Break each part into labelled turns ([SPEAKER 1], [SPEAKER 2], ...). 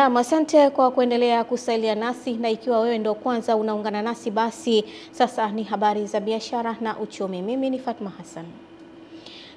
[SPEAKER 1] Naam, asante kwa kuendelea kusalia nasi, na ikiwa wewe ndio kwanza unaungana nasi, basi sasa ni habari za biashara na uchumi. Mimi ni Fatma Hassan.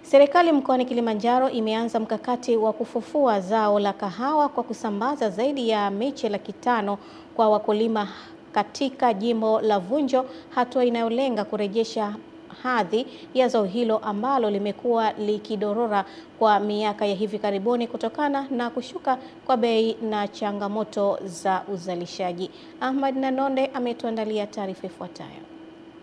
[SPEAKER 1] Serikali mkoani Kilimanjaro imeanza mkakati wa kufufua zao la kahawa kwa kusambaza zaidi ya miche 500,000 kwa wakulima katika jimbo la Vunjo, hatua inayolenga kurejesha hadhi ya zao hilo ambalo limekuwa likidorora kwa miaka ya hivi karibuni kutokana na kushuka kwa bei na changamoto za uzalishaji. Ahmad Nanonde ametuandalia taarifa ifuatayo.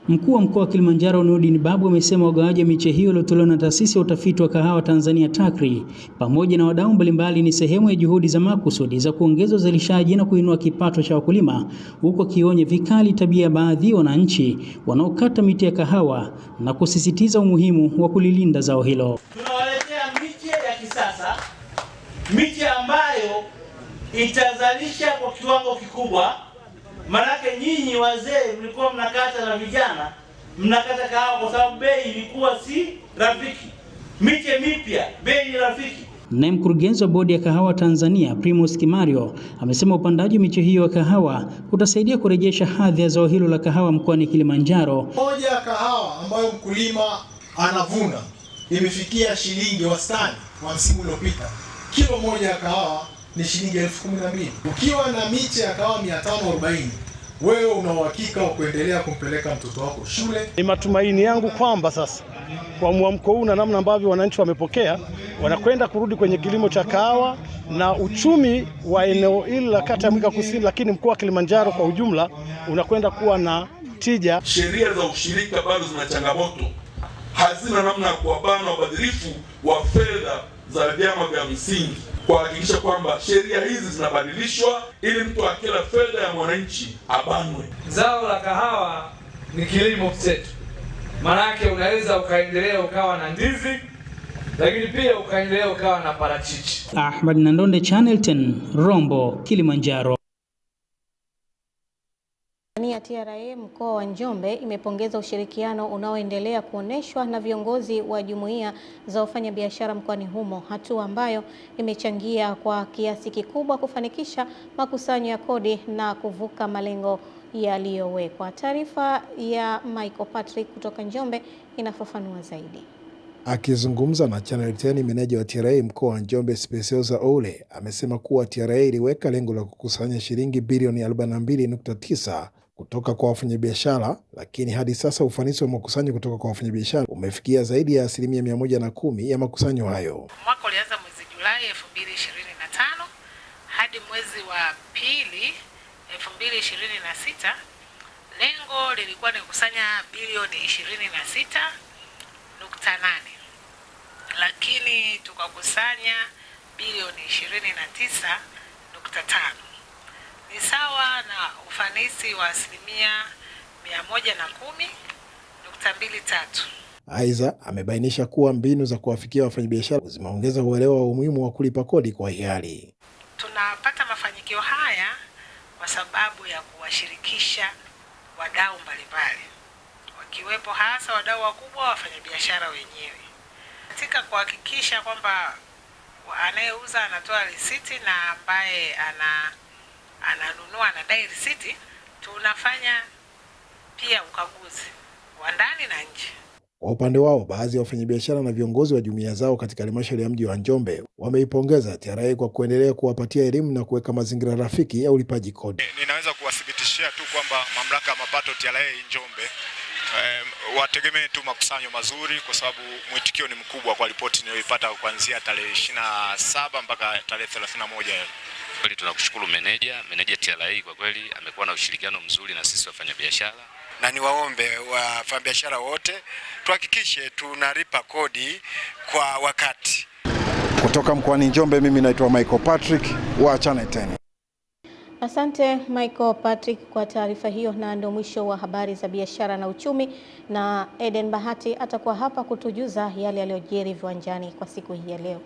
[SPEAKER 2] Mkuu wa mkoa wa Kilimanjaro Nurdin Babu amesema ugawaji wa miche hiyo uliotolewa na taasisi ya utafiti wa kahawa Tanzania TACRI pamoja na wadau mbalimbali ni sehemu ya juhudi za makusudi za kuongeza uzalishaji na kuinua kipato cha wakulima, huko akionya vikali tabia ya baadhi ya wananchi wanaokata miti ya kahawa na kusisitiza umuhimu wa kulilinda zao hilo.
[SPEAKER 3] Tunawaletea miche ya kisasa, miche ambayo itazalisha kwa kiwango kikubwa. Manake nyinyi wazee mlikuwa mnakata na vijana mnakata kahawa kwa sababu bei ilikuwa si rafiki. Miche mipya bei ni rafiki.
[SPEAKER 2] Naye mkurugenzi wa bodi ya kahawa Tanzania Primus Kimario amesema upandaji wa miche hiyo ya kahawa utasaidia kurejesha hadhi ya zao hilo la kahawa mkoani Kilimanjaro.
[SPEAKER 4] Moja ya kahawa ambayo mkulima anavuna imefikia shilingi wastani wa msimu uliopita. Kilo moja ya kahawa ni shilingi 12,000. Ukiwa na miche ya kahawa 540, wewe una uhakika wa kuendelea kumpeleka mtoto wako shule.
[SPEAKER 5] Ni matumaini yangu kwamba sasa kwa mwamko huu na namna ambavyo wananchi wamepokea, wanakwenda kurudi kwenye kilimo cha kahawa na uchumi wa eneo hili la kata ya Mwika Kusini, lakini mkoa wa Kilimanjaro kwa ujumla unakwenda kuwa na tija.
[SPEAKER 6] Sheria za ushirika bado zina changamoto, hazina namna ya kuwabana wabadhirifu wa fedha za vyama vya msingi, kuhakikisha kwamba sheria hizi zinabadilishwa ili mtu akila fedha ya mwananchi abanwe.
[SPEAKER 7] Zao la kahawa ni kilimo mseto, manake unaweza ukaendelea ukawa na ndizi, lakini pia ukaendelea ukawa na parachichi.
[SPEAKER 2] Ahmad Nanonde, Channel 10, Rombo, Kilimanjaro.
[SPEAKER 1] TRA mkoa wa Njombe imepongeza ushirikiano unaoendelea kuoneshwa na viongozi wa jumuiya za wafanyabiashara mkoani humo, hatua ambayo imechangia kwa kiasi kikubwa kufanikisha makusanyo ya kodi na kuvuka malengo yaliyowekwa. Taarifa ya Michael Patrick kutoka Njombe inafafanua zaidi.
[SPEAKER 8] Akizungumza na Channel 10, meneja wa TRA mkoa wa Njombe Specioza Ole amesema kuwa TRA iliweka lengo la kukusanya shilingi bilioni 42.9 kutoka kwa wafanyabiashara, lakini hadi sasa ufanisi wa makusanyo kutoka kwa wafanyabiashara umefikia zaidi ya 110% ya makusanyo hayo.
[SPEAKER 9] Mwaka ulianza mwezi Julai 2025 hadi mwezi wa pili 2026. Lengo lilikuwa ni kukusanya bilioni 26.8, lakini tukakusanya bilioni 29.5. Ni sawa na ufanisi wa 110.23.
[SPEAKER 8] Aidha, amebainisha kuwa mbinu za kuwafikia wafanyabiashara zimeongeza uelewa wa umuhimu wa kulipa kodi kwa hiari.
[SPEAKER 9] Tunapata mafanikio haya kwa sababu ya kuwashirikisha wadau mbalimbali, wakiwepo hasa wadau wakubwa, wafanyabiashara wenyewe, katika kuhakikisha kwamba anayeuza anatoa risiti na ambaye ananunua anadai risiti. Tunafanya pia ukaguzi wa ndani na nje.
[SPEAKER 8] Kwa upande wao, baadhi ya wafanyabiashara na viongozi wa jumuiya zao katika halmashauri ya mji wa Njombe wameipongeza TRA kwa kuendelea kuwapatia elimu na kuweka mazingira rafiki ya ulipaji kodi.
[SPEAKER 10] Ninaweza kuwathibitishia tu kwamba mamlaka ya mapato TRA Njombe wategemee tu makusanyo mazuri, kwa sababu mwitikio ni mkubwa kwa ripoti niliyoipata kuanzia tarehe 27 mpaka tarehe 31.
[SPEAKER 11] Kweli tunakushukuru meneja TRA, kwa kweli amekuwa na ushirikiano mzuri na sisi wafanyabiashara,
[SPEAKER 12] na niwaombe wafanyabiashara wote tuhakikishe tunalipa kodi kwa wakati.
[SPEAKER 13] Kutoka mkoani Njombe, mimi naitwa Michael Patrick wa Channel 10.
[SPEAKER 1] Asante Michael Patrick kwa taarifa hiyo, na ndio mwisho wa habari za biashara na uchumi, na Eden Bahati atakuwa hapa kutujuza yale yaliyojiri viwanjani kwa siku hii ya leo.